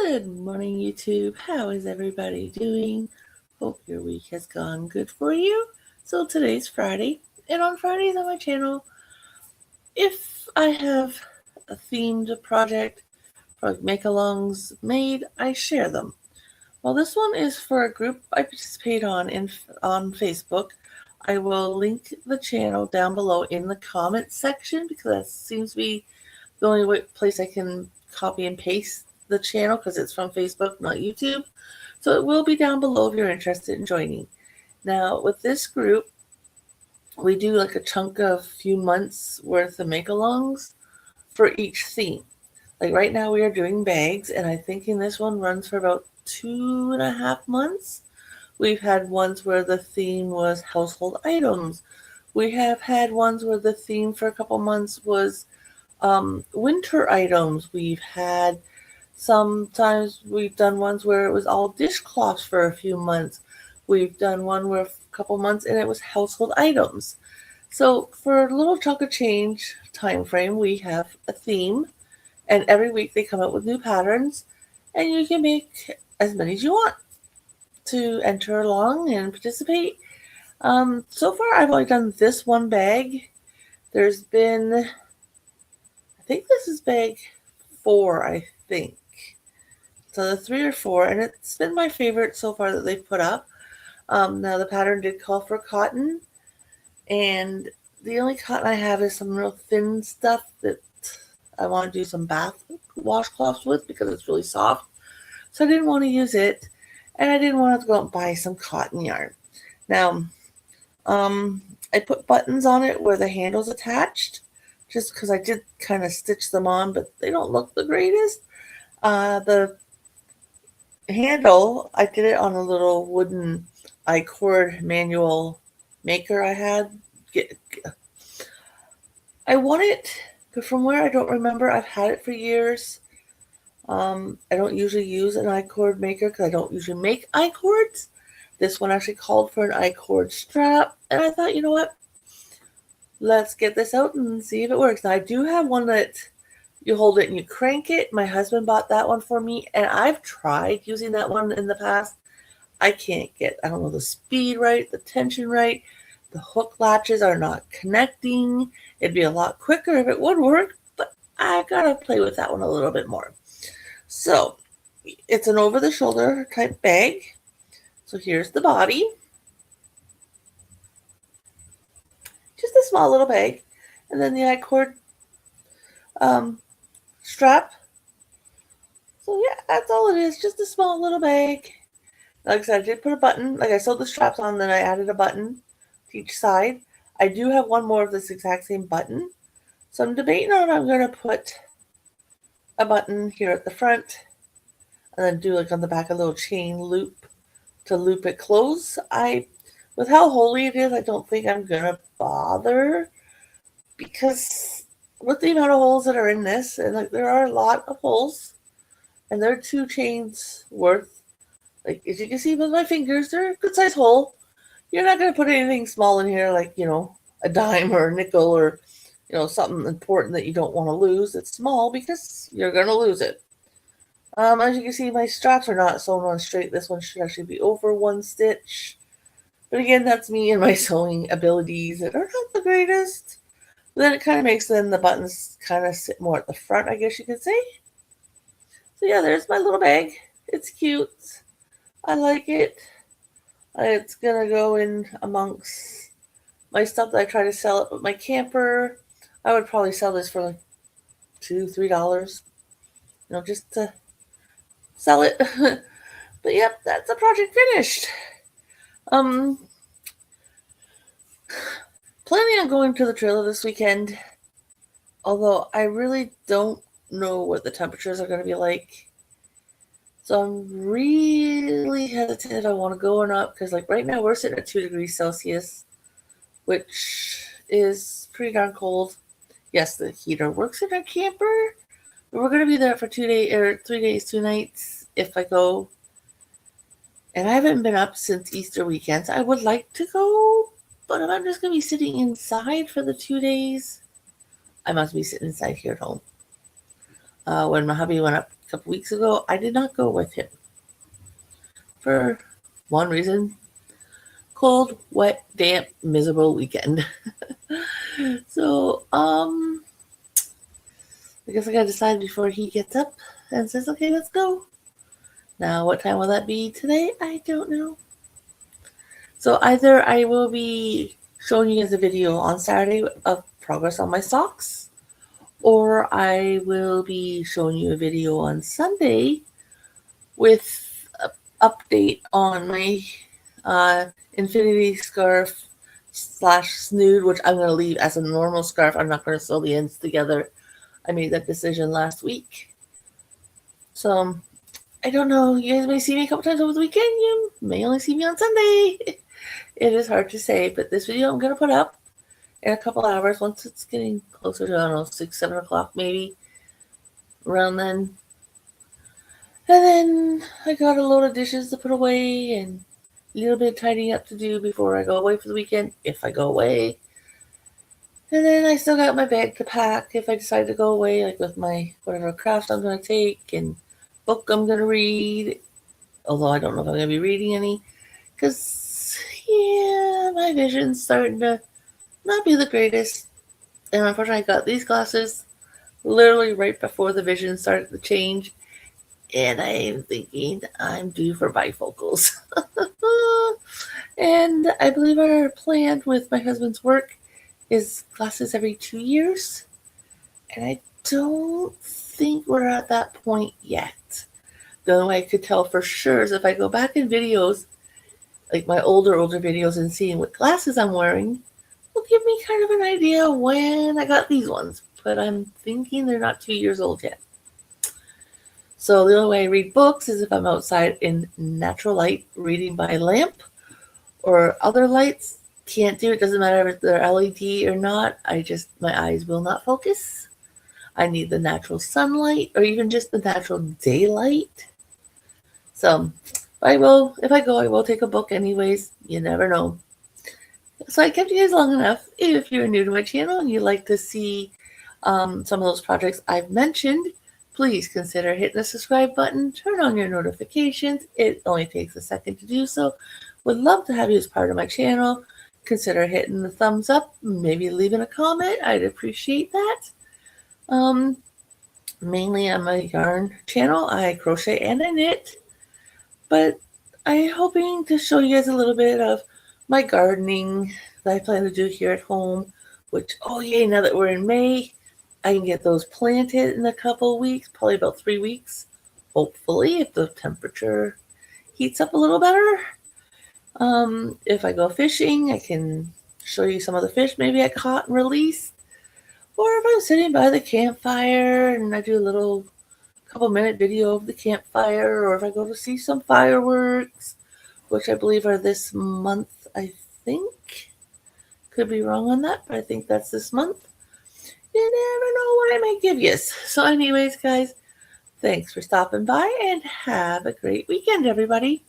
Good morning, YouTube. How is everybody doing? Hope your week has gone good for you. So today's Friday, and on Fridays on my channel, if I have a themed project for like make-alongs made, I share them. Well, this one is for a group I participate on on Facebook. I will link the channel down below in the comments section because that seems to be the only place I can copy and paste the channel because it's from Facebook, not YouTube. So it will be down below if you're interested in joining. Now, with this group, we do like a chunk of few months worth of make-alongs for each theme. Like right now we are doing bags, and I think in this one runs for about 2.5 months. We've had ones where the theme was household items. We have had ones where the theme for a couple months was winter items. We've had sometimes we've done ones where it was all dishcloths for a few months. We've done one where a couple months and it was household items. So for a little chunk of change time frame, we have a theme, and every week they come out with new patterns, and you can make as many as you want to enter along and participate. So far I've only done this one bag. There's been, I think this is bag 4, I think. So the 3 or 4, and it's been my favorite so far that they've put up. Now the pattern did call for cotton, and the only cotton I have is some real thin stuff that I want to do some bath washcloths with because it's really soft. So I didn't want to use it, and I didn't want to have to go out and buy some cotton yarn. Now, I put buttons on it where the handle's attached, just because I did kind of stitch them on, but they don't look the greatest. The handle, I did it on a little wooden I-cord manual maker I had. I want it, but from where I don't remember, I've had it for years. I don't usually use an I-cord maker because I don't usually make I-cords. This one actually called for an I-cord strap, and I thought, you know what? Let's get this out and see if it works. Now, I do have one that you hold it and you crank it. My husband bought that one for me, and I've tried using that one in the past. I can't get, I don't know, the speed right, the tension right. The hook latches are not connecting. It'd be a lot quicker if it would work, but I gotta play with that one a little bit more. So it's an over-the-shoulder type bag. So here's the body. Just a small little bag. And then the I-cord strap. So yeah, that's all it is. Just a small little bag. Like I said, I did put a button. Like I sewed the straps on, then I added a button to each side. I do have one more of this exact same button. So I'm debating on I'm going to put a button here at the front and then do like on the back a little chain loop to loop it close. With how holy it is, I don't think I'm going to bother because with the amount of holes that are in this, and like there are a lot of holes, and they're 2 chains worth. Like as you can see with my fingers, they're a good size hole. You're not going to put anything small in here like, a dime or a nickel or, something important that you don't want to lose. It's small because you're going to lose it. As you can see, my straps are not sewn on straight. This one should actually be over 1 stitch. But again, that's me and my sewing abilities that are not the greatest. But then it kind of makes then the buttons kind of sit more at the front, I guess you could say. So yeah, there's my little bag. It's cute. I like it. It's going to go in amongst my stuff that I try to sell it with my camper. I would probably sell this for like $2-3, just to sell it. But yep, that's the project finished. Planning on going to the trailer this weekend, although I really don't know what the temperatures are going to be like. So I'm really hesitant if I want to go or not, because like right now we're sitting at 2 degrees Celsius, which is pretty darn cold. Yes, the heater works in our camper, but we're going to be there for 2 days or 3 days, 2 nights if I go. And I haven't been up since Easter weekend, so I would like to go, but if I'm just going to be sitting inside for the 2 days, I must be sitting inside here at home. when my hubby went up a couple weeks ago, I did not go with him for one reason: cold, wet, damp, miserable weekend. So, I guess I gotta decide before he gets up and says, okay, let's go. Now, what time will that be today? I don't know. So either I will be showing you guys a video on Saturday of progress on my socks, or I will be showing you a video on Sunday with an update on my infinity scarf slash snood, which I'm going to leave as a normal scarf. I'm not going to sew the ends together. I made that decision last week. So I don't know. You guys may see me a couple times over the weekend. You may only see me on Sunday. It is hard to say, but this video I'm going to put up in a couple hours once it's getting closer to, I don't know, 6, 7 o'clock maybe, around then. And then I got a load of dishes to put away and a little bit of tidying up to do before I go away for the weekend, if I go away. And then I still got my bag to pack if I decide to go away, like with my whatever craft I'm going to take and book I'm going to read. Although I don't know if I'm going to be reading any, because, yeah, my vision's starting to not be the greatest. And unfortunately, I got these glasses literally right before the vision started to change. And I'm thinking I'm due for bifocals. And I believe our plan with my husband's work is glasses every 2 years. And I don't think we're at that point yet. The only way I could tell for sure is if I go back in videos, like my older videos, and seeing what glasses I'm wearing will give me kind of an idea when I got these ones. But I'm thinking they're not 2 years old yet. So the only way I read books is if I'm outside in natural light, reading by lamp or other lights. Can't do it. Doesn't matter if they're LED or not. My eyes will not focus. I need the natural sunlight or even just the natural daylight. So if I go, I will take a book anyways. You never know. So I kept you guys long enough. If you're new to my channel and you'd like to see some of those projects I've mentioned, please consider hitting the subscribe button, turn on your notifications. It only takes a second to do so. Would love to have you as part of my channel. Consider hitting the thumbs up, maybe leaving a comment. I'd appreciate that. Mainly on my yarn channel, I crochet and I knit, but I'm hoping to show you guys a little bit of my gardening that I plan to do here at home, which, oh yay, now that we're in May, I can get those planted in a couple of weeks, probably about 3 weeks, hopefully, if the temperature heats up a little better. If I go fishing, I can show you some of the fish maybe I caught and released. Or if I'm sitting by the campfire and I do a little couple-minute video of the campfire, or if I go to see some fireworks, which I believe are this month, I think. Could be wrong on that, but I think that's this month. You never know what I might give you. So anyways, guys, thanks for stopping by and have a great weekend, everybody.